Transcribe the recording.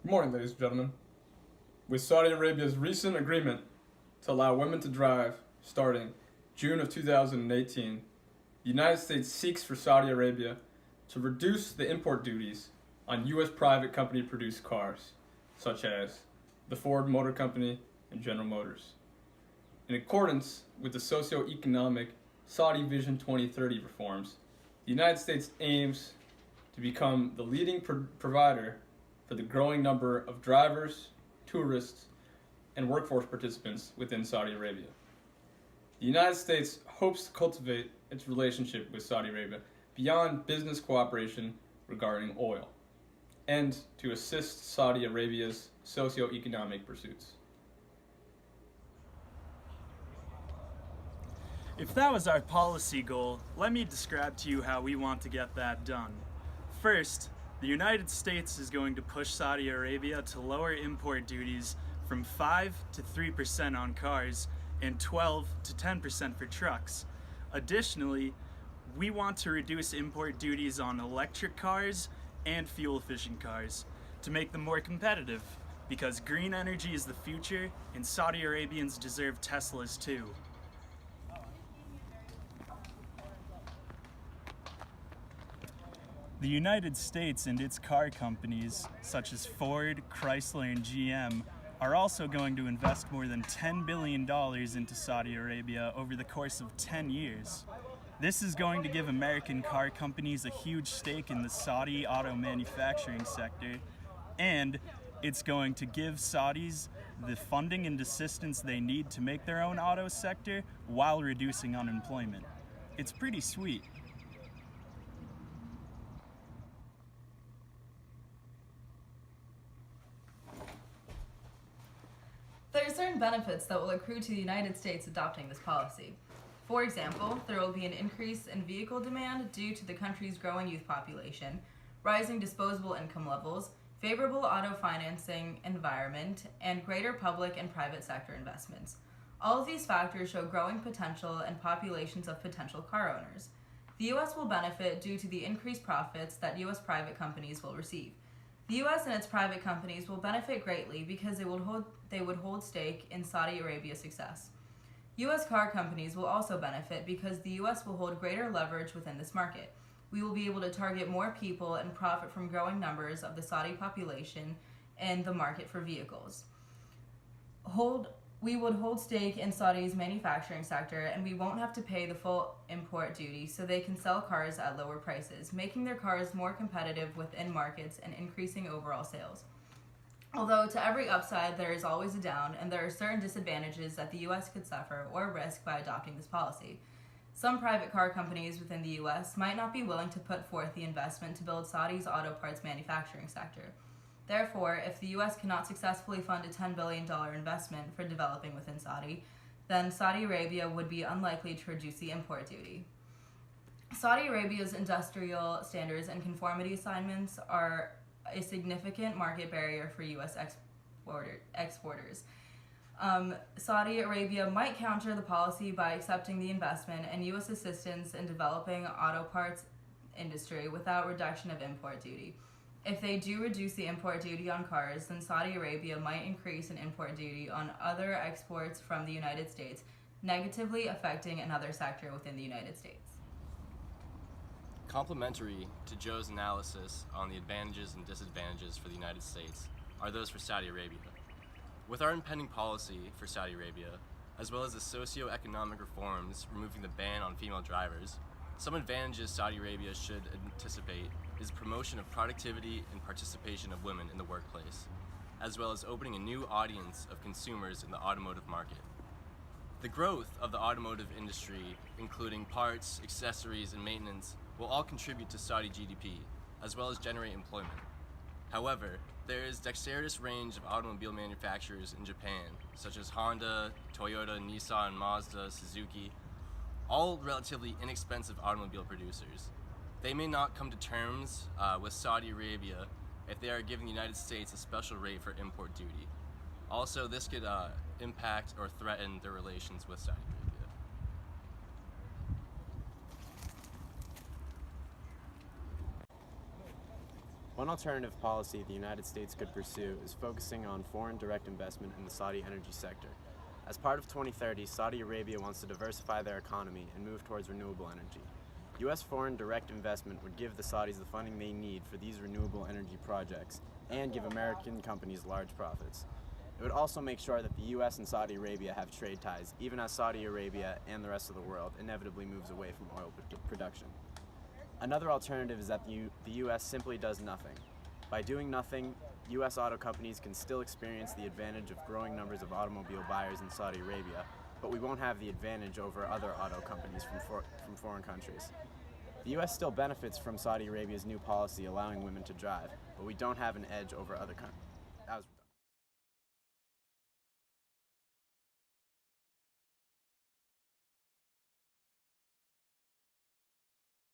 Good morning, ladies and gentlemen. With Saudi Arabia's recent agreement to allow women to drive starting June of 2018, the United States seeks for Saudi Arabia to reduce the import duties on U.S. private company produced cars, such as the Ford Motor Company and General Motors. In accordance with the socio-economic Saudi Vision 2030 reforms, the United States aims to become the leading provider for the growing number of drivers, tourists, and workforce participants within Saudi Arabia. The United States hopes to cultivate its relationship with Saudi Arabia beyond business cooperation regarding oil, and to assist Saudi Arabia's socio-economic pursuits. If that was our policy goal, let me describe to you how we want to get that done. First, the United States is going to push Saudi Arabia to lower import duties from 5 to 3% on cars and 12 to 10% for trucks. Additionally, we want to reduce import duties on electric cars and fuel-efficient cars to make them more competitive, because green energy is the future and Saudi Arabians deserve Teslas too. The United States and its car companies, such as Ford, Chrysler, and GM, are also going to invest more than $10 billion into Saudi Arabia over the course of 10 years. This is going to give American car companies a huge stake in the Saudi auto manufacturing sector, and it's going to give Saudis the funding and assistance they need to make their own auto sector while reducing unemployment. It's pretty sweet. There are certain benefits that will accrue to the United States adopting this policy. For example, there will be an increase in vehicle demand due to the country's growing youth population, rising disposable income levels, favorable auto financing environment, and greater public and private sector investments. All of these factors show growing potential and populations of potential car owners. The U.S. will benefit due to the increased profits that U.S. private companies will receive. The U.S. and its private companies will benefit greatly because they would hold stake in Saudi Arabia's success. U.S. car companies will also benefit because the U.S. will hold greater leverage within this market. We will be able to target more people and profit from growing numbers of the Saudi population and the market for vehicles. We would hold stake in Saudi's manufacturing sector, and we won't have to pay the full import duty, so they can sell cars at lower prices, making their cars more competitive within markets and increasing overall sales. Although to every upside there is always a down, and there are certain disadvantages that the U.S. could suffer or risk by adopting this policy. Some private car companies within the U.S. might not be willing to put forth the investment to build Saudi's auto parts manufacturing sector. Therefore, if the U.S. cannot successfully fund a $10 billion investment for developing within Saudi, then Saudi Arabia would be unlikely to reduce the import duty. Saudi Arabia's industrial standards and conformity assignments are a significant market barrier for U.S. exporters. Saudi Arabia might counter the policy by accepting the investment and U.S. assistance in developing auto parts industry without reduction of import duty. If they do reduce the import duty on cars, then Saudi Arabia might increase an import duty on other exports from the United States, negatively affecting another sector within the United States. Complementary to Joe's analysis on the advantages and disadvantages for the United States are those for Saudi Arabia. With our impending policy for Saudi Arabia, as well as the socio-economic reforms removing the ban on female drivers, some advantages Saudi Arabia should anticipate is promotion of productivity and participation of women in the workplace, as well as opening a new audience of consumers in the automotive market. The growth of the automotive industry, including parts, accessories, and maintenance, will all contribute to Saudi GDP, as well as generate employment. However, there is a dexterous range of automobile manufacturers in Japan, such as Honda, Toyota, Nissan, Mazda, Suzuki, all relatively inexpensive automobile producers. They may not come to terms with Saudi Arabia if they are giving the United States a special rate for import duty. Also, this could impact or threaten their relations with Saudi Arabia. One alternative policy the United States could pursue is focusing on foreign direct investment in the Saudi energy sector. As part of 2030, Saudi Arabia wants to diversify their economy and move towards renewable energy. U.S. foreign direct investment would give the Saudis the funding they need for these renewable energy projects and give American companies large profits. It would also make sure that the U.S. and Saudi Arabia have trade ties, even as Saudi Arabia and the rest of the world inevitably moves away from oil production. Another alternative is that the U.S. simply does nothing. By doing nothing, U.S. auto companies can still experience the advantage of growing numbers of automobile buyers in Saudi Arabia, but we won't have the advantage over other auto companies from foreign countries. The U.S. still benefits from Saudi Arabia's new policy allowing women to drive, but we don't have an edge over other countries.